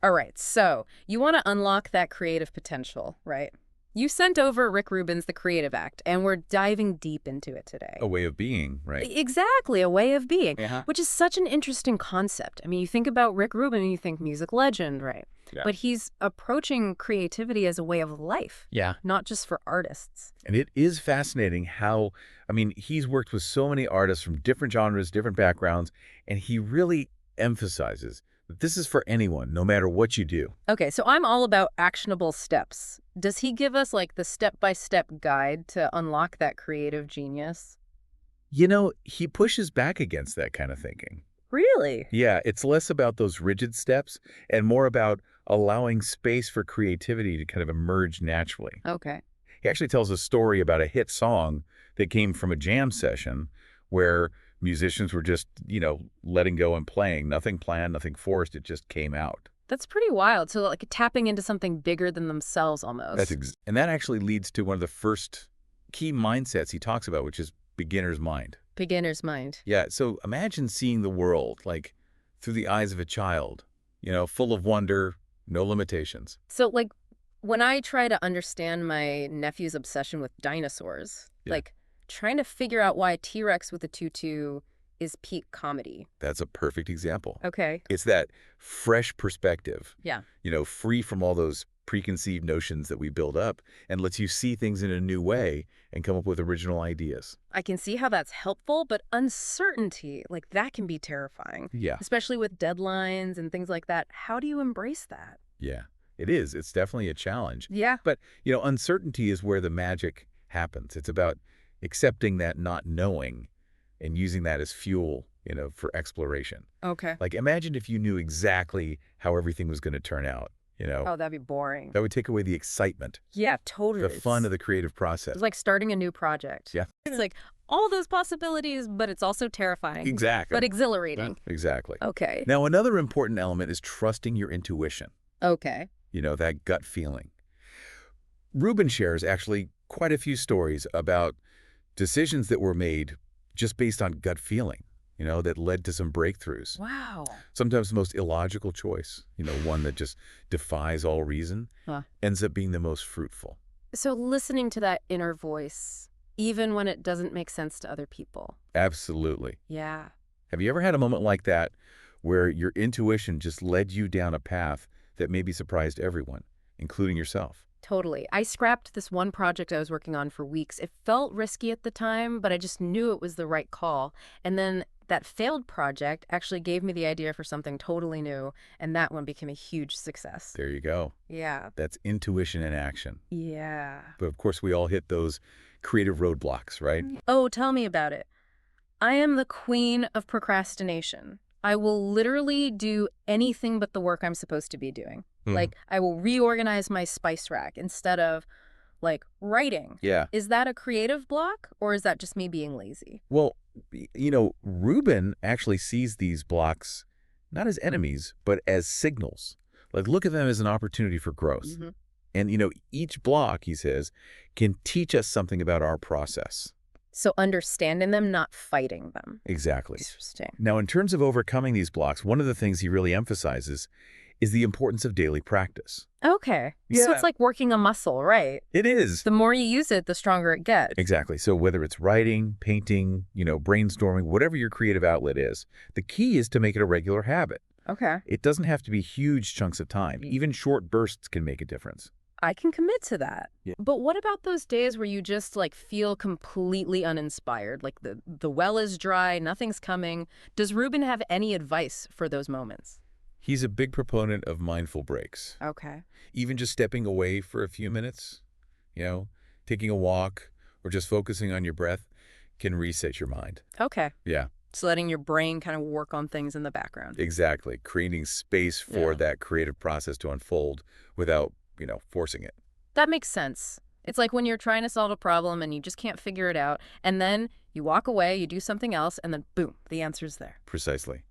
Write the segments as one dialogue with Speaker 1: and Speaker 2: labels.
Speaker 1: All right, so you want to unlock that creative potential, right? You sent over Rick Rubin's The Creative Act, and we're diving deep into it today.
Speaker 2: A way of being, right?
Speaker 1: Exactly, a way of being,
Speaker 2: Yeah.
Speaker 1: which is such an interesting concept. I mean, you think about Rick Rubin and you think music legend, right?
Speaker 2: Yeah.
Speaker 1: But he's approaching creativity as a way of life,
Speaker 2: Yeah.
Speaker 1: not just for artists.
Speaker 2: And it is fascinating how, I mean, he's worked with so many artists from different genres, different backgrounds, and he really emphasizes that this is for anyone, no matter what you do.
Speaker 1: Okay, so I'm all about actionable steps. Does he give us like the step-by-step guide to unlock that creative genius?
Speaker 2: You know, he pushes back against that kind of thinking.
Speaker 1: Really?
Speaker 2: Yeah, it's less about those rigid steps and more about allowing space for creativity to kind of emerge naturally.
Speaker 1: Okay.
Speaker 2: He actually tells a story about a hit song that came from a jam session where musicians were just, letting go and playing. Nothing planned, nothing forced. It just came out.
Speaker 1: That's pretty wild. So like tapping into something bigger than themselves almost.
Speaker 2: And that actually leads to one of the first key mindsets he talks about, which is beginner's mind.
Speaker 1: Beginner's mind.
Speaker 2: Yeah, so imagine seeing the world like through the eyes of a child, full of wonder, no limitations.
Speaker 1: So like when I try to understand my nephew's obsession with dinosaurs,
Speaker 2: Yeah.
Speaker 1: like trying to figure out why a T-Rex with a tutu is peak comedy.
Speaker 2: That's a perfect example.
Speaker 1: Okay.
Speaker 2: It's that fresh perspective,
Speaker 1: Yeah.
Speaker 2: free from all those preconceived notions that we build up and lets you see things in a new way and come up with original ideas.
Speaker 1: I can see how that's helpful, but uncertainty, like that can be terrifying,
Speaker 2: Yeah,
Speaker 1: especially with deadlines and things like that. How do you embrace that?
Speaker 2: yeah, it is. It's definitely a challenge.
Speaker 1: Yeah.
Speaker 2: But, uncertainty is where the magic happens. It's about accepting that not knowing and using that as fuel, for exploration.
Speaker 1: Okay.
Speaker 2: Like imagine if you knew exactly how everything was going to turn out,
Speaker 1: Oh, that'd be boring.
Speaker 2: that would take away the excitement,
Speaker 1: Yeah, totally.
Speaker 2: the fun of the creative process.
Speaker 1: It's like starting a new project.
Speaker 2: Yeah.
Speaker 1: It's like all those possibilities, but it's also terrifying.
Speaker 2: Exactly.
Speaker 1: But exhilarating.
Speaker 2: Exactly.
Speaker 1: Okay.
Speaker 2: Now, another important element is trusting your intuition,
Speaker 1: Okay.
Speaker 2: that gut feeling. Rubin shares actually quite a few stories about decisions that were made just based on gut feeling, that led to some breakthroughs.
Speaker 1: Wow.
Speaker 2: Sometimes the most illogical choice, one that just defies all reason,
Speaker 1: Huh.
Speaker 2: ends up being the most fruitful.
Speaker 1: So listening to that inner voice, even when it doesn't make sense to other people.
Speaker 2: Absolutely.
Speaker 1: Yeah.
Speaker 2: Have you ever had a moment like that where your intuition just led you down a path that maybe surprised everyone, including yourself?
Speaker 1: Totally. I scrapped this one project I was working on for weeks. It felt risky at the time, but I just knew it was the right call. And then that failed project actually gave me the idea for something totally new, and that one became a huge success.
Speaker 2: There you go.
Speaker 1: Yeah.
Speaker 2: That's intuition in action.
Speaker 1: Yeah.
Speaker 2: But of course, we all hit those creative roadblocks, right?
Speaker 1: Oh, tell me about it. I am the queen of procrastination. I will literally do anything but the work I'm supposed to be doing.
Speaker 2: Mhm.
Speaker 1: Like, I will reorganize my spice rack instead of, like, writing.
Speaker 2: Yeah.
Speaker 1: Is that a creative block, or is that just me being lazy?
Speaker 2: Well, Rubin actually sees these blocks not as enemies, but as signals. Like, look at them as an opportunity for growth.
Speaker 1: Mhm.
Speaker 2: And, each block, he says, can teach us something about our process.
Speaker 1: So understanding them, not fighting them.
Speaker 2: Exactly.
Speaker 1: Interesting.
Speaker 2: Now, in terms of overcoming these blocks, one of the things he really emphasizes is the importance of daily practice.
Speaker 1: Okay. So
Speaker 2: Yeah.
Speaker 1: it's like working a muscle, right?
Speaker 2: It is.
Speaker 1: The more you use it, the stronger it gets.
Speaker 2: Exactly. So whether it's writing, painting, brainstorming, whatever your creative outlet is, the key is to make it a regular habit.
Speaker 1: Okay.
Speaker 2: It doesn't have to be huge chunks of time. Even short bursts can make a difference.
Speaker 1: I can commit to that.
Speaker 2: Yeah.
Speaker 1: But what about those days where you just like feel completely uninspired? Like the well is dry, nothing's coming. Does Rubin have any advice for those moments?
Speaker 2: He's a big proponent of mindful breaks.
Speaker 1: Okay.
Speaker 2: Even just stepping away for a few minutes, taking a walk or just focusing on your breath can reset your mind.
Speaker 1: Okay.
Speaker 2: Yeah,
Speaker 1: So letting your brain kind of work on things in the background.
Speaker 2: exactly. Creating space for
Speaker 1: Yeah.
Speaker 2: that creative process to unfold without, forcing it.
Speaker 1: That makes sense. It's like when you're trying to solve a problem and you just can't figure it out, and then you walk away, you do something else, and then boom, the answer's there.
Speaker 2: Precisely.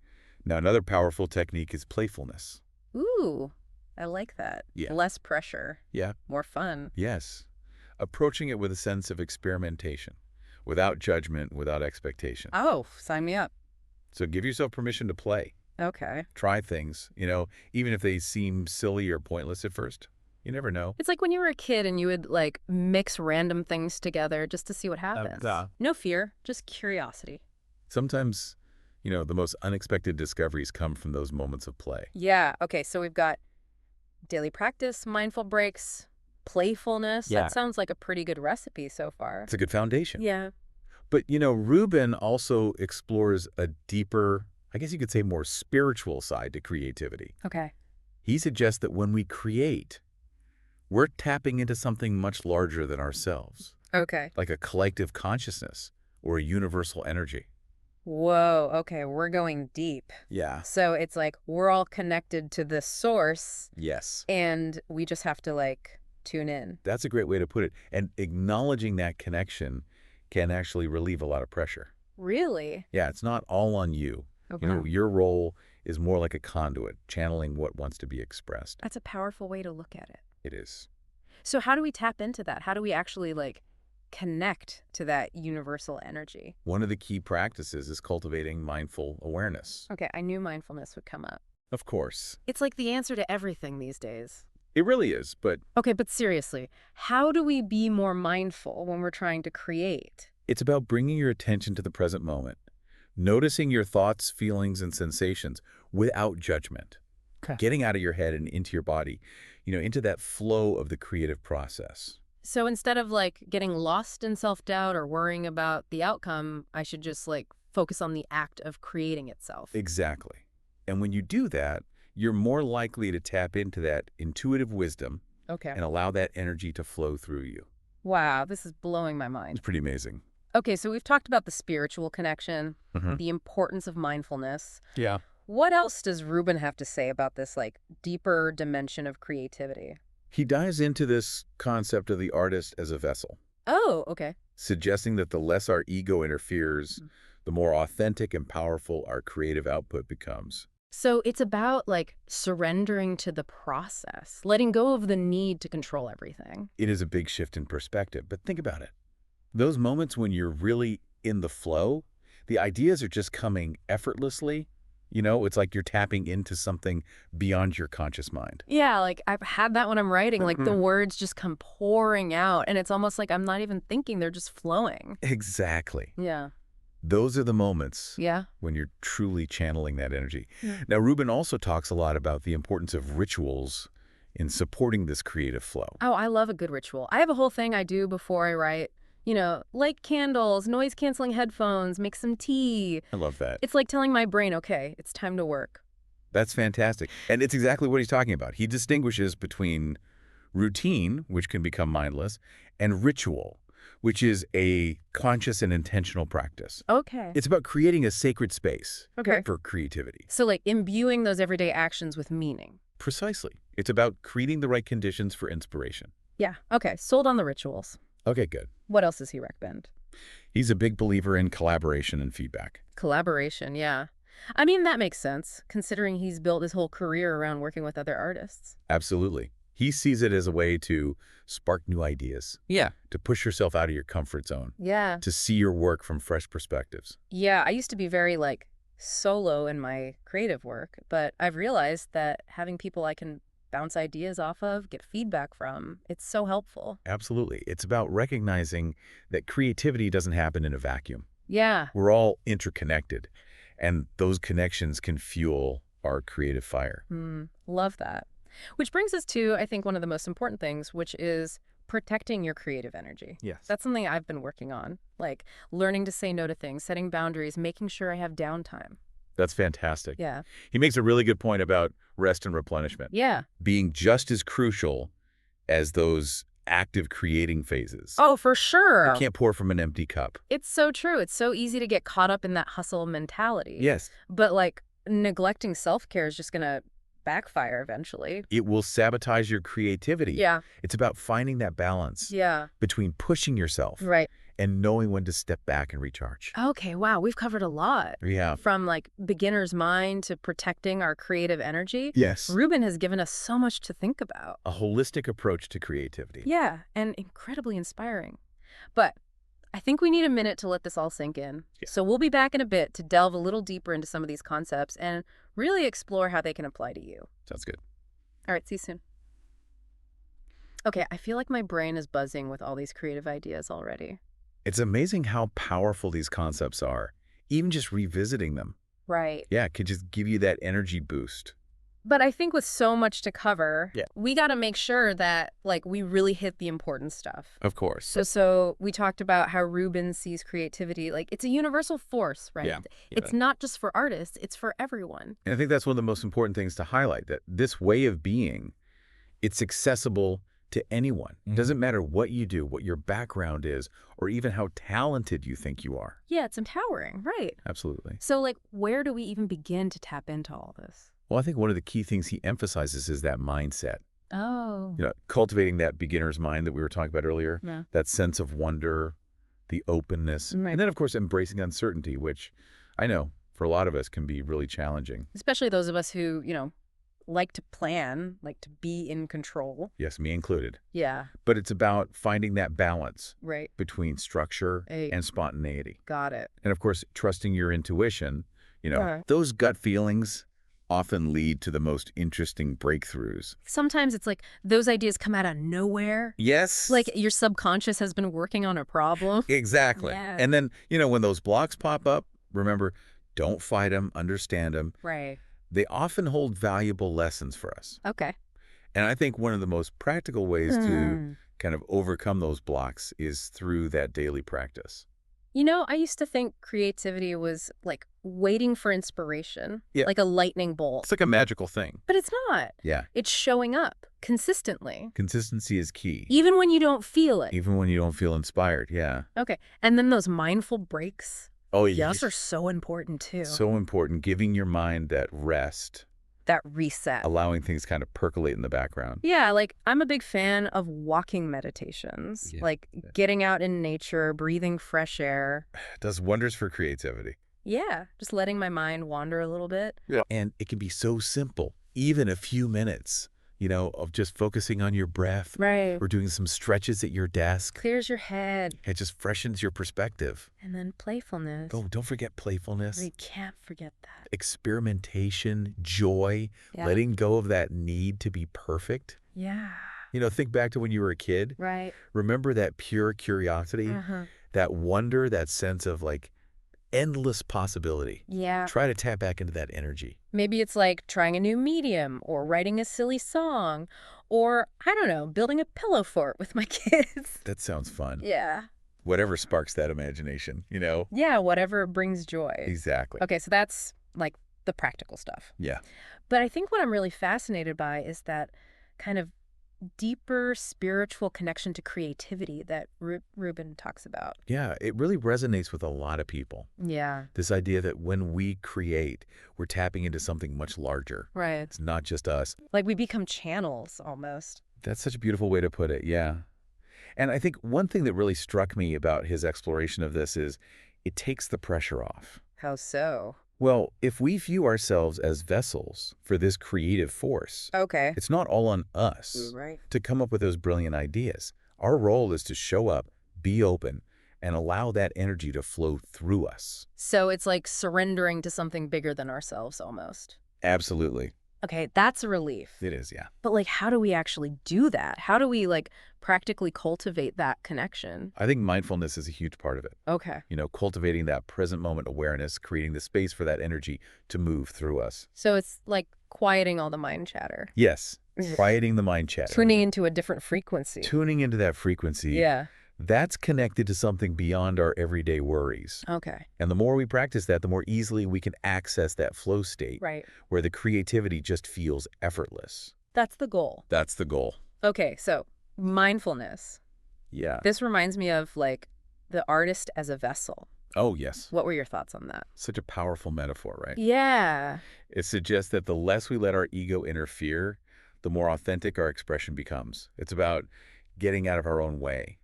Speaker 2: Now, another powerful technique is playfulness.
Speaker 1: Ooh, I like that.
Speaker 2: Yeah.
Speaker 1: Less pressure,
Speaker 2: Yeah,
Speaker 1: more fun.
Speaker 2: yes. Approaching it with a sense of experimentation, without judgment, without expectation.
Speaker 1: Oh, sign me up.
Speaker 2: So give yourself permission to play.
Speaker 1: Okay.
Speaker 2: Try things, even if they seem silly or pointless at first. You never know.
Speaker 1: It's like when you were a kid and you would, like, mix random things together just to see what happens. No fear, just curiosity.
Speaker 2: Sometimes, the most unexpected discoveries come from those moments of play.
Speaker 1: Yeah, okay, so we've got daily practice, mindful breaks, playfulness.
Speaker 2: Yeah.
Speaker 1: That sounds like a pretty good recipe so far.
Speaker 2: It's a good foundation.
Speaker 1: Yeah.
Speaker 2: But, Rubin also explores a deeper, I guess you could say more spiritual side to creativity.
Speaker 1: Okay.
Speaker 2: He suggests that when we create, we're tapping into something much larger than ourselves,
Speaker 1: Okay.
Speaker 2: like a collective consciousness or a universal energy.
Speaker 1: Whoa, okay, we're going deep.
Speaker 2: Yeah.
Speaker 1: So it's like we're all connected to this source
Speaker 2: Yes.
Speaker 1: and we just have to, like, tune in.
Speaker 2: That's a great way to put it. And acknowledging that connection can actually relieve a lot of pressure.
Speaker 1: Really?
Speaker 2: Yeah, it's not all on you.
Speaker 1: Okay.
Speaker 2: Your role is more like a conduit, channeling what wants to be expressed.
Speaker 1: That's a powerful way to look at it.
Speaker 2: It is.
Speaker 1: So how do we tap into that? How do we actually, like, connect to that universal energy?
Speaker 2: One of the key practices is cultivating mindful awareness.
Speaker 1: Okay, I knew mindfulness would come up.
Speaker 2: Of course.
Speaker 1: It's like the answer to everything these days.
Speaker 2: It really is, but
Speaker 1: Okay, but seriously, how do we be more mindful when we're trying to create?
Speaker 2: it's about bringing your attention to the present moment, noticing your thoughts, feelings, and sensations without judgment,
Speaker 1: Okay.
Speaker 2: getting out of your head and into your body, into that flow of the creative process.
Speaker 1: So instead of, like, getting lost in self-doubt or worrying about the outcome, I should just, like, focus on the act of creating itself.
Speaker 2: Exactly. And when you do that, you're more likely to tap into that intuitive wisdom
Speaker 1: Okay.
Speaker 2: and allow that energy to flow through you.
Speaker 1: Wow, this is blowing my
Speaker 2: It's
Speaker 1: mind.
Speaker 2: pretty amazing.
Speaker 1: Okay, so we've talked about the spiritual connection,
Speaker 2: Hmm.
Speaker 1: the importance of mindfulness.
Speaker 2: Yeah.
Speaker 1: What else does Rubin have to say about this, like, deeper dimension of creativity?
Speaker 2: He dives into this concept of the artist as a vessel,
Speaker 1: Oh, okay.
Speaker 2: suggesting that the less our ego interferes, the more authentic and powerful our creative output becomes.
Speaker 1: So it's about, like, surrendering to the process, letting go of the need to control everything.
Speaker 2: It is a big shift in perspective, but think about it. Those moments when you're really in the flow, the ideas are just coming effortlessly. It's like you're tapping into something beyond your conscious mind.
Speaker 1: Yeah, like, I've had that when I'm writing. Like, the words just come pouring out, and it's almost like I'm not even thinking, they're just flowing.
Speaker 2: Exactly.
Speaker 1: Yeah.
Speaker 2: Those are the moments
Speaker 1: Yeah.
Speaker 2: when you're truly channeling that energy.
Speaker 1: Yeah.
Speaker 2: Now, Rubin also talks a lot about the importance of rituals in supporting this creative flow.
Speaker 1: Oh, I love a good ritual. I have a whole thing I do before I write. Light candles, noise-canceling headphones, make some tea.
Speaker 2: I love that.
Speaker 1: It's like telling my brain, okay, it's time to work.
Speaker 2: That's fantastic. And it's exactly what he's talking about. He distinguishes between routine, which can become mindless, and ritual, which is a conscious and intentional practice.
Speaker 1: Okay.
Speaker 2: It's about creating a sacred space
Speaker 1: Okay.
Speaker 2: for creativity.
Speaker 1: So, like, imbuing those everyday actions with meaning.
Speaker 2: Precisely. It's about creating the right conditions for inspiration.
Speaker 1: Yeah. Okay. Sold on the rituals.
Speaker 2: Okay, good.
Speaker 1: What else does he recommend?
Speaker 2: He's a big believer in collaboration and feedback.
Speaker 1: Collaboration, yeah. I mean, that makes sense, considering he's built his whole career around working with other artists.
Speaker 2: Absolutely. He sees it as a way to spark new ideas.
Speaker 1: Yeah.
Speaker 2: To push yourself out of your comfort zone.
Speaker 1: Yeah.
Speaker 2: To see your work from fresh perspectives.
Speaker 1: Yeah, I used to be very, like, solo in my creative work, but I've realized that having people I can bounce ideas off of, get feedback from, it's so helpful.
Speaker 2: Absolutely. It's about recognizing that creativity doesn't happen in a vacuum.
Speaker 1: Yeah.
Speaker 2: We're all interconnected, and those connections can fuel our creative fire.
Speaker 1: Love that. Which brings us to, I think, one of the most important things, which is protecting your creative energy.
Speaker 2: Yes.
Speaker 1: That's something I've been working on, like learning to say no to things, setting boundaries, making sure I have downtime.
Speaker 2: That's fantastic.
Speaker 1: Yeah.
Speaker 2: He makes a really good point about rest and replenishment
Speaker 1: Yeah.
Speaker 2: being just as crucial as those active creating phases.
Speaker 1: Oh, for sure.
Speaker 2: You can't pour from an empty cup.
Speaker 1: It's so true. It's so easy to get caught up in that hustle mentality.
Speaker 2: Yes.
Speaker 1: But, like, neglecting self-care is just going to backfire eventually.
Speaker 2: It will sabotage your creativity.
Speaker 1: Yeah.
Speaker 2: It's about finding that balance
Speaker 1: Yeah.
Speaker 2: between pushing yourself
Speaker 1: Right.
Speaker 2: and knowing when to step back and recharge.
Speaker 1: Okay, wow, we've covered a lot.
Speaker 2: Yeah.
Speaker 1: From, like, beginner's mind to protecting our creative energy.
Speaker 2: Yes.
Speaker 1: Rubin has given us so much to think about.
Speaker 2: A holistic approach to creativity.
Speaker 1: Yeah, and incredibly inspiring. But I think we need a minute to let this all sink in.
Speaker 2: Yeah.
Speaker 1: So we'll be back in a bit to delve a little deeper into some of these concepts and really explore how they can apply to you.
Speaker 2: Sounds good.
Speaker 1: All right, see you soon. Okay, I feel like my brain is buzzing with all these creative ideas already.
Speaker 2: It's amazing how powerful these concepts are, even just revisiting them.
Speaker 1: Right.
Speaker 2: Yeah, it could just give you that energy boost.
Speaker 1: But I think with so much to cover,
Speaker 2: Yeah.
Speaker 1: we got to make sure that we really hit the important stuff.
Speaker 2: Of course.
Speaker 1: So we talked about how Rubin sees creativity like it's a universal force, right?
Speaker 2: Yeah.
Speaker 1: It's not just for artists, it's for everyone.
Speaker 2: And I think that's one of the most important things to highlight, that this way of being, it's accessible to anyone. It doesn't matter what you do, what your background is, or even how talented you think you are.
Speaker 1: Yeah, it's empowering, right?
Speaker 2: Absolutely.
Speaker 1: So where do we even begin to tap into all this?
Speaker 2: Well, I think one of the key things he emphasizes is that mindset.
Speaker 1: Oh.
Speaker 2: Cultivating that beginner's mind that we were talking about earlier,
Speaker 1: Yeah.
Speaker 2: that sense of wonder, the openness,
Speaker 1: Right.
Speaker 2: and then, of course, embracing uncertainty, which I know for a lot of us can be really challenging.
Speaker 1: Especially those of us who, like to plan, like to be in control.
Speaker 2: Yes, me included.
Speaker 1: Yeah,
Speaker 2: But it's about finding that balance
Speaker 1: right.
Speaker 2: between structure
Speaker 1: Hey.
Speaker 2: and spontaneity.
Speaker 1: Got it.
Speaker 2: And, of course, trusting your intuition.
Speaker 1: Right.
Speaker 2: Those gut feelings often lead to the most interesting breakthroughs.
Speaker 1: Sometimes it's like those ideas come out of nowhere.
Speaker 2: Yes.
Speaker 1: Like your subconscious has been working on a problem.
Speaker 2: Exactly.
Speaker 1: Yeah.
Speaker 2: And then, when those blocks pop up, remember, don't fight them, understand them.
Speaker 1: Right.
Speaker 2: They often hold valuable lessons for us.
Speaker 1: Okay.
Speaker 2: And I think one of the most practical ways to kind of overcome those blocks is through that daily practice.
Speaker 1: I used to think creativity was like waiting for inspiration,
Speaker 2: Yeah.
Speaker 1: like a lightning bolt.
Speaker 2: It's like a magical thing.
Speaker 1: But it's not.
Speaker 2: Yeah.
Speaker 1: It's showing up consistently,
Speaker 2: Consistency is key.
Speaker 1: even when you don't feel it.
Speaker 2: Even when you don't feel inspired. Yeah.
Speaker 1: Okay. And then those mindful breaks,
Speaker 2: Oh, yeah.
Speaker 1: those are so important too.
Speaker 2: So important. Giving your mind that rest,
Speaker 1: That reset.
Speaker 2: allowing things kind of percolate in the background.
Speaker 1: Yeah, I'm a big fan of walking meditations,
Speaker 2: Yeah.
Speaker 1: like getting out in nature, breathing fresh air.
Speaker 2: It does wonders for creativity.
Speaker 1: Yeah, just letting my mind wander a little bit.
Speaker 2: Yeah. And it can be so simple, even a few minutes, of just focusing on your breath
Speaker 1: Right.
Speaker 2: or doing some stretches at your desk.
Speaker 1: Clears your head.
Speaker 2: It just freshens your perspective.
Speaker 1: And then playfulness.
Speaker 2: Oh, don't forget playfulness,
Speaker 1: We can't forget that.
Speaker 2: experimentation, joy,
Speaker 1: Yeah.
Speaker 2: letting go of that need to be perfect.
Speaker 1: Yeah.
Speaker 2: Think back to when you were a kid.
Speaker 1: Right.
Speaker 2: Remember that pure curiosity,
Speaker 1: Uh-huh.
Speaker 2: that wonder, that sense of endless possibility.
Speaker 1: Yeah.
Speaker 2: Try to tap back into that energy.
Speaker 1: Maybe it's like trying a new medium or writing a silly song or, I don't know, building a pillow fort with my kids.
Speaker 2: That sounds fun.
Speaker 1: Yeah.
Speaker 2: Whatever sparks that imagination,
Speaker 1: Yeah, whatever brings joy.
Speaker 2: Exactly.
Speaker 1: Okay, so that's the practical stuff.
Speaker 2: Yeah.
Speaker 1: But I think what I'm really fascinated by is that kind of deeper spiritual connection to creativity that Rubin talks about.
Speaker 2: Yeah, it really resonates with a lot of people.
Speaker 1: Yeah.
Speaker 2: This idea that when we create, we're tapping into something much larger.
Speaker 1: Right.
Speaker 2: It's not just us.
Speaker 1: Like we become channels almost.
Speaker 2: That's such a beautiful way to put it, yeah. And I think one thing that really struck me about his exploration of this is it takes the pressure off.
Speaker 1: How so?
Speaker 2: Well, if we view ourselves as vessels for this creative force,
Speaker 1: Okay.
Speaker 2: it's not all on us
Speaker 1: Right.
Speaker 2: to come up with those brilliant ideas. Our role is to show up, be open, and allow that energy to flow through us.
Speaker 1: So it's like surrendering to something bigger than ourselves almost.
Speaker 2: Absolutely.
Speaker 1: Okay, that's a relief.
Speaker 2: It is, yeah.
Speaker 1: But how do we actually do that? How do we practically cultivate that connection?
Speaker 2: I think mindfulness is a huge part of it.
Speaker 1: Okay.
Speaker 2: Cultivating that present moment awareness, creating the space for that energy to move through us.
Speaker 1: So it's like quieting all the mind chatter.
Speaker 2: Yes, quieting the mind chatter.
Speaker 1: Tuning into a different frequency.
Speaker 2: Tuning into that frequency.
Speaker 1: Yeah.
Speaker 2: That's connected to something beyond our everyday worries.
Speaker 1: Okay.
Speaker 2: And the more we practice that, the more easily we can access that flow state
Speaker 1: Right.
Speaker 2: where the creativity just feels effortless.
Speaker 1: That's the goal.
Speaker 2: That's the goal.
Speaker 1: Okay, so mindfulness.
Speaker 2: Yeah.
Speaker 1: This reminds me of the artist as a vessel.
Speaker 2: Oh, yes.
Speaker 1: What were your thoughts on that?
Speaker 2: Such a powerful metaphor, right?
Speaker 1: Yeah.
Speaker 2: It suggests that the less we let our ego interfere, the more authentic our expression becomes. It's about getting out of our own way,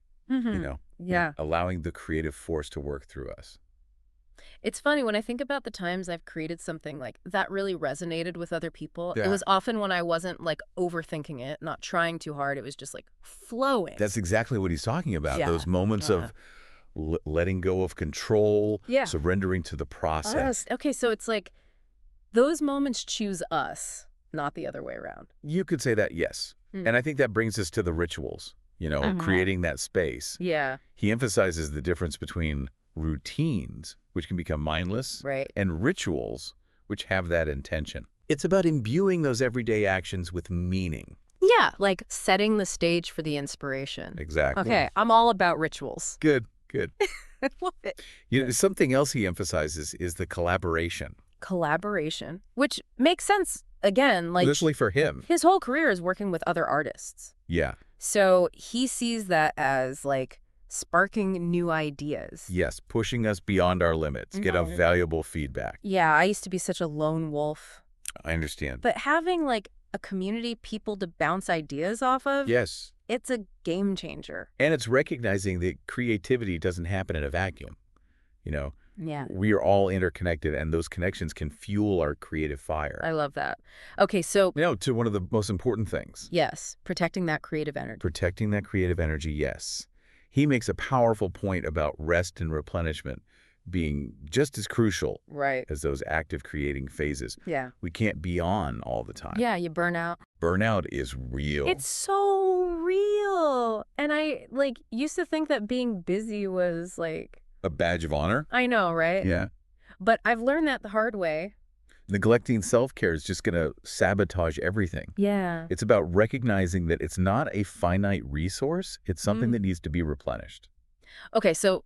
Speaker 1: Yeah.
Speaker 2: allowing the creative force to work through us.
Speaker 1: It's funny, when I think about the times I've created something that really resonated with other people,
Speaker 2: Yeah.
Speaker 1: it was often when I wasn't overthinking it, not trying too hard. It was just flowing.
Speaker 2: That's exactly what he's talking about.
Speaker 1: Yeah.
Speaker 2: Those moments
Speaker 1: Yeah.
Speaker 2: of letting go of control,
Speaker 1: Yeah.
Speaker 2: surrendering to the process.
Speaker 1: Okay, so it's like those moments choose us, not the other way around.
Speaker 2: You could say that, yes.
Speaker 1: Hmm.
Speaker 2: And I think that brings us to the rituals, creating that space.
Speaker 1: Yeah,
Speaker 2: He emphasizes the difference between routines, which can become mindless,
Speaker 1: right.
Speaker 2: and rituals, which have that intention. It's about imbuing those everyday actions with meaning.
Speaker 1: Yeah, like setting the stage for the inspiration.
Speaker 2: Exactly.
Speaker 1: Okay, I'm all about rituals.
Speaker 2: Good, good.
Speaker 1: I love it.
Speaker 2: Something else he emphasizes is the collaboration.
Speaker 1: Collaboration, which makes sense. Again, like
Speaker 2: Literally for him.
Speaker 1: his whole career is working with other artists.
Speaker 2: Yeah.
Speaker 1: So he sees that as like sparking new ideas.
Speaker 2: Yes, pushing us beyond our limits, get a
Speaker 1: Mhm.
Speaker 2: valuable feedback.
Speaker 1: Yeah, I used to be such a lone wolf.
Speaker 2: I understand.
Speaker 1: But having like a community, people to bounce ideas off of,
Speaker 2: Yes.
Speaker 1: it's a game changer.
Speaker 2: And it's recognizing that creativity doesn't happen in a vacuum. You know,
Speaker 1: Yeah.
Speaker 2: we are all interconnected, and those connections can fuel our creative fire.
Speaker 1: I love that. Okay, so
Speaker 2: To one of the most important things,
Speaker 1: yes, protecting that creative energy.
Speaker 2: protecting that creative energy, yes. He makes a powerful point about rest and replenishment being just as crucial
Speaker 1: Right.
Speaker 2: as those active creating phases.
Speaker 1: Yeah.
Speaker 2: We can't be on all the time.
Speaker 1: Yeah, you burn out.
Speaker 2: Burnout is real.
Speaker 1: It's so real. And I like used to think that being busy was like,
Speaker 2: a badge of honor.
Speaker 1: I know, right?
Speaker 2: Yeah.
Speaker 1: But I've learned that the hard way.
Speaker 2: Neglecting self-care is just going to sabotage everything.
Speaker 1: Yeah.
Speaker 2: It's about recognizing that it's not a finite resource. It's something
Speaker 1: Mhm.
Speaker 2: that needs to be replenished.
Speaker 1: Okay, so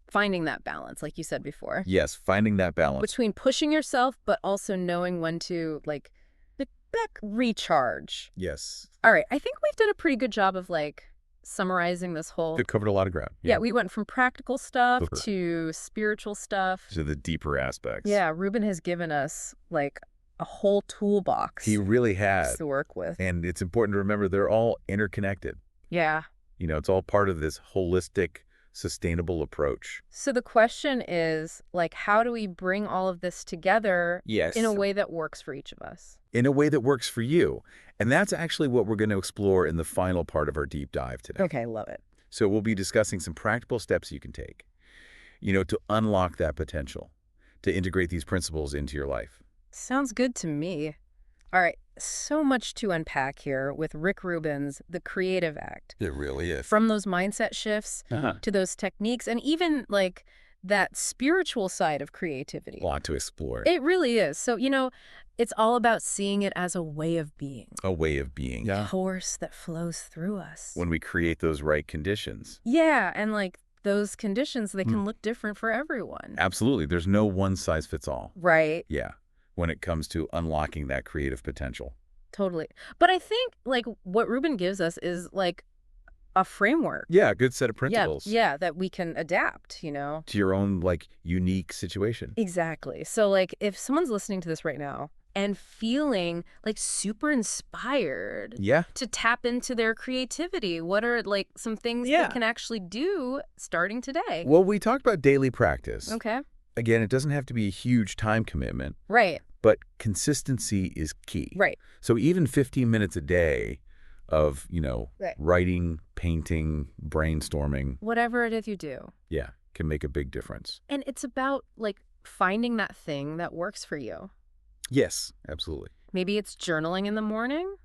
Speaker 1: finding that balance, like you said before,
Speaker 2: Yes, finding that balance.
Speaker 1: between pushing yourself, but also knowing when to like recharge.
Speaker 2: Yes.
Speaker 1: All right, I think we've done a pretty good job of like summarizing this whole.
Speaker 2: It covered a lot of ground.
Speaker 1: Yeah, we went from practical stuff
Speaker 2: Over.
Speaker 1: to spiritual stuff.
Speaker 2: To the deeper aspects.
Speaker 1: Yeah, Rubin has given us like a whole toolbox
Speaker 2: He really has.
Speaker 1: to work with.
Speaker 2: And it's important to remember they're all interconnected.
Speaker 1: Yeah.
Speaker 2: It's all part of this holistic, sustainable approach.
Speaker 1: So the question is like, how do we bring all of this together
Speaker 2: Yes.
Speaker 1: in a way that works for each of us?
Speaker 2: In a way that works for you. And that's actually what we're going to explore in the final part of our deep dive today.
Speaker 1: Okay, love it.
Speaker 2: So we'll be discussing some practical steps you can take, to unlock that potential, to integrate these principles into your life.
Speaker 1: Sounds good to me. All right, so much to unpack here with Rick Rubin's The Creative Act.
Speaker 2: It really is.
Speaker 1: From those mindset shifts to those techniques and even like that spiritual side of creativity.
Speaker 2: A lot to explore.
Speaker 1: It really is. So, it's all about seeing it as a way of being.
Speaker 2: A way of being.
Speaker 1: Yeah. Force that flows through us.
Speaker 2: When we create those right conditions.
Speaker 1: Yeah, and like those conditions, they can look different for everyone.
Speaker 2: Absolutely. There's no one size fits all.
Speaker 1: Right.
Speaker 2: Yeah. When it comes to unlocking that creative potential.
Speaker 1: Totally. But I think like what Rubin gives us is like a framework.
Speaker 2: Yeah, a good set of principles.
Speaker 1: Yeah, that we can adapt,
Speaker 2: To your own, unique situation.
Speaker 1: Exactly. So like if someone's listening to this right now and feeling like super inspired
Speaker 2: Yeah.
Speaker 1: to tap into their creativity, what are like some things they can actually do starting today?
Speaker 2: Well, we talked about daily practice.
Speaker 1: Okay.
Speaker 2: Again, it doesn't have to be a huge time commitment,
Speaker 1: Right.
Speaker 2: but consistency is key.
Speaker 1: Right.
Speaker 2: So even 15 minutes a day of,
Speaker 1: Right.
Speaker 2: writing, painting, brainstorming,
Speaker 1: Whatever it is you do.
Speaker 2: yeah, can make a big difference.
Speaker 1: And it's about like finding that thing that works for you.
Speaker 2: Yes, absolutely.
Speaker 1: Maybe it's journaling in the morning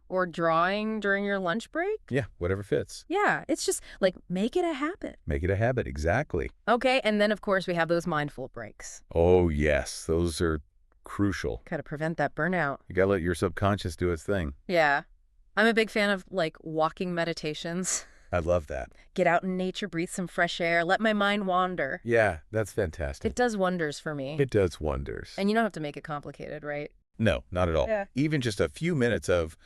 Speaker 1: or drawing during your lunch break.
Speaker 2: Yeah, whatever fits.
Speaker 1: Yeah, it's just like make it a habit.
Speaker 2: Make it a habit, exactly.
Speaker 1: Okay, and then of course we have those mindful breaks.
Speaker 2: Oh, yes, those are crucial.
Speaker 1: Got to prevent that burnout.
Speaker 2: You gotta let your subconscious do its thing.
Speaker 1: Yeah. I'm a big fan of like walking meditations.
Speaker 2: I love that.
Speaker 1: Get out in nature, breathe some fresh air, let my mind wander.
Speaker 2: Yeah, that's fantastic.
Speaker 1: It does wonders for me.
Speaker 2: It does wonders.
Speaker 1: And you don't have to make it complicated, right?
Speaker 2: No, not at all.
Speaker 1: Yeah.
Speaker 2: Even just a few minutes of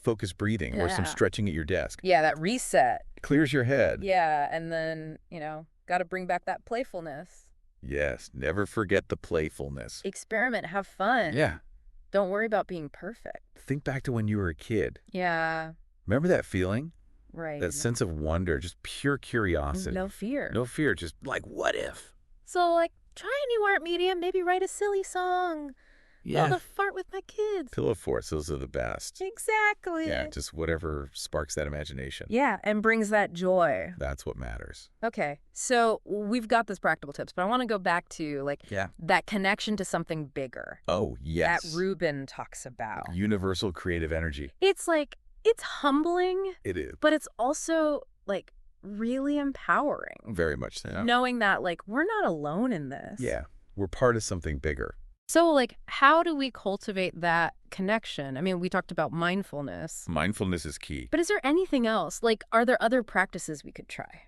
Speaker 2: focused breathing or some
Speaker 1: Yeah.
Speaker 2: stretching at your desk.
Speaker 1: Yeah, that reset.
Speaker 2: Clears your head.
Speaker 1: Yeah, and then, got to bring back that playfulness.
Speaker 2: Yes, never forget the playfulness.
Speaker 1: Experiment, have fun.
Speaker 2: Yeah.
Speaker 1: Don't worry about being perfect.
Speaker 2: Think back to when you were a kid.
Speaker 1: Yeah,
Speaker 2: Remember that feeling?
Speaker 1: right.
Speaker 2: That sense of wonder, just pure curiosity.
Speaker 1: No fear.
Speaker 2: No fear, just what if?
Speaker 1: So, like, try a new art medium, maybe write a silly song. Oh,
Speaker 2: Yeah.
Speaker 1: the fart with my kids.
Speaker 2: Pillow forts, those are the best.
Speaker 1: Exactly.
Speaker 2: Yeah, just whatever sparks that imagination.
Speaker 1: Yeah, and brings that joy.
Speaker 2: That's what matters.
Speaker 1: Okay, so we've got those practical tips, but I want to go back to, like,
Speaker 2: Yeah.
Speaker 1: that connection to something bigger
Speaker 2: Oh,
Speaker 1: that
Speaker 2: yes.
Speaker 1: Rubin talks about.
Speaker 2: Universal creative energy.
Speaker 1: It's like, it's humbling,
Speaker 2: It is.
Speaker 1: but it's also, like, really empowering.
Speaker 2: Very much so.
Speaker 1: Knowing that, like, we're not alone in this.
Speaker 2: Yeah. We're part of something bigger.
Speaker 1: So, like, how do we cultivate that connection? I mean, we talked about mindfulness,
Speaker 2: Mindfulness is key.
Speaker 1: but is there anything else? Like, are there other practices we could try?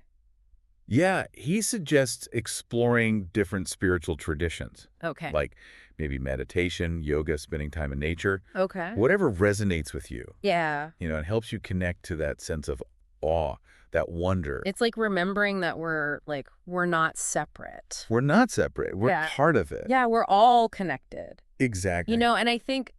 Speaker 2: Yeah, he suggests exploring different spiritual traditions,
Speaker 1: Okay.
Speaker 2: like maybe meditation, yoga, spending time in nature,
Speaker 1: Okay.
Speaker 2: whatever resonates with you.
Speaker 1: Yeah.
Speaker 2: It helps you connect to that sense of awe, that wonder.
Speaker 1: It's like remembering that we're not separate.
Speaker 2: We're not separate. We're
Speaker 1: Yeah.
Speaker 2: part of it.
Speaker 1: Yeah, we're all connected.
Speaker 2: Exactly.
Speaker 1: And I think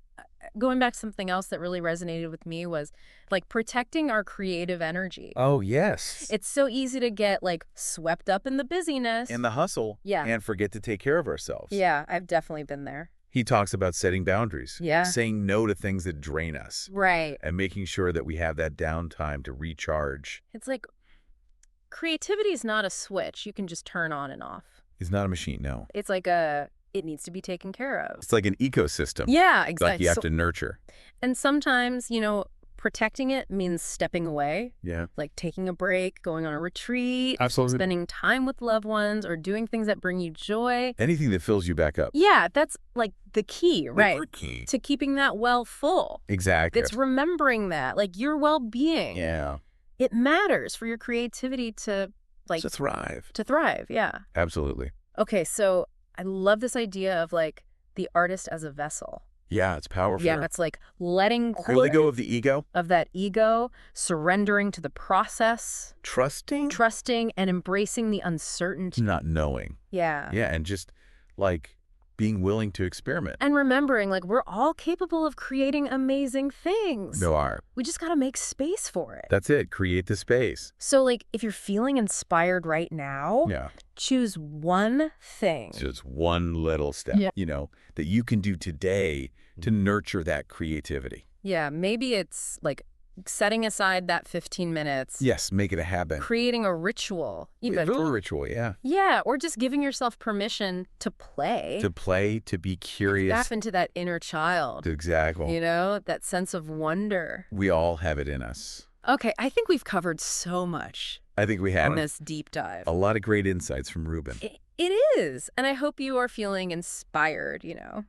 Speaker 1: going back to something else that really resonated with me was, like, protecting our creative energy.
Speaker 2: Oh, yes.
Speaker 1: It's so easy to get, like, swept up in the busyness.
Speaker 2: In the hustle.
Speaker 1: Yeah.
Speaker 2: And forget to take care of ourselves.
Speaker 1: Yeah, I've definitely been there.
Speaker 2: He talks about setting boundaries.
Speaker 1: Yeah.
Speaker 2: Saying no to things that drain us.
Speaker 1: Right.
Speaker 2: And making sure that we have that downtime to recharge.
Speaker 1: It's like creativity is not a switch you can just turn on and off.
Speaker 2: It's not a machine, no.
Speaker 1: It's like it needs to be taken care of.
Speaker 2: It's like an ecosystem.
Speaker 1: Yeah, exactly.
Speaker 2: Like you have to nurture.
Speaker 1: And sometimes, protecting it means stepping away,
Speaker 2: Yeah.
Speaker 1: like taking a break, going on a retreat,
Speaker 2: Absolutely.
Speaker 1: spending time with loved ones, or doing things that bring you joy.
Speaker 2: Anything that fills you back up.
Speaker 1: Yeah, that's like the key, right?
Speaker 2: The key.
Speaker 1: To keeping that well full.
Speaker 2: Exactly.
Speaker 1: It's remembering that, like, your well-being.
Speaker 2: Yeah.
Speaker 1: It matters for your creativity to
Speaker 2: thrive.
Speaker 1: to thrive. Yeah.
Speaker 2: Absolutely.
Speaker 1: Okay, so I love this idea of, like, the artist as a vessel.
Speaker 2: Yeah, it's powerful.
Speaker 1: Yeah, it's like letting
Speaker 2: Let go of the ego.
Speaker 1: of that ego, surrendering to the process,
Speaker 2: Trusting.
Speaker 1: trusting and embracing the uncertainty.
Speaker 2: Not knowing.
Speaker 1: Yeah.
Speaker 2: Yeah, and just like being willing to experiment.
Speaker 1: And remembering, like, we're all capable of creating amazing things.
Speaker 2: No art.
Speaker 1: We just got to make space for it.
Speaker 2: That's it. Create the space.
Speaker 1: So, like, if you're feeling inspired right now,
Speaker 2: Yeah.
Speaker 1: choose one thing.
Speaker 2: It's just one little step,
Speaker 1: Yeah.
Speaker 2: that you can do today to nurture that creativity.
Speaker 1: Yeah, maybe it's, like, setting aside that 15 minutes.
Speaker 2: Yes, make it a habit.
Speaker 1: Creating a ritual.
Speaker 2: A
Speaker 1: Even.
Speaker 2: little ritual, yeah.
Speaker 1: Yeah, or just giving yourself permission to play.
Speaker 2: To play, to be curious.
Speaker 1: Tap into that inner child.
Speaker 2: Exactly.
Speaker 1: That sense of wonder.
Speaker 2: We all have it in us.
Speaker 1: Okay, I think we've covered so much
Speaker 2: I think we
Speaker 1: in
Speaker 2: had
Speaker 1: this deep dive.
Speaker 2: a lot of great insights from Rubin.
Speaker 1: It is. And I hope you are feeling inspired,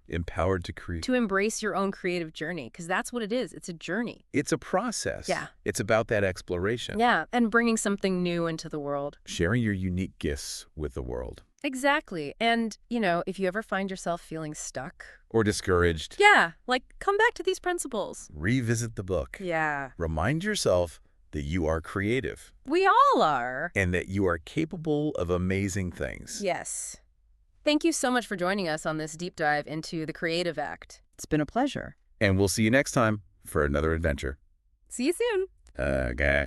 Speaker 2: Empowered to create.
Speaker 1: to embrace your own creative journey, because that's what it is. It's a journey.
Speaker 2: It's a process.
Speaker 1: Yeah.
Speaker 2: It's about that exploration.
Speaker 1: Yeah, and bringing something new into the world.
Speaker 2: Sharing your unique gifts with the world.
Speaker 1: Exactly. And, if you ever find yourself feeling stuck,
Speaker 2: Or discouraged.
Speaker 1: yeah, like, come back to these principles.
Speaker 2: Revisit the book.
Speaker 1: Yeah.
Speaker 2: Remind yourself that you are creative
Speaker 1: We all are.
Speaker 2: and that you are capable of amazing things.
Speaker 1: Yes. Thank you so much for joining us on this deep dive into the creative act. It's been a pleasure.
Speaker 2: And we'll see you next time for another adventure.
Speaker 1: See you soon.
Speaker 2: Okay.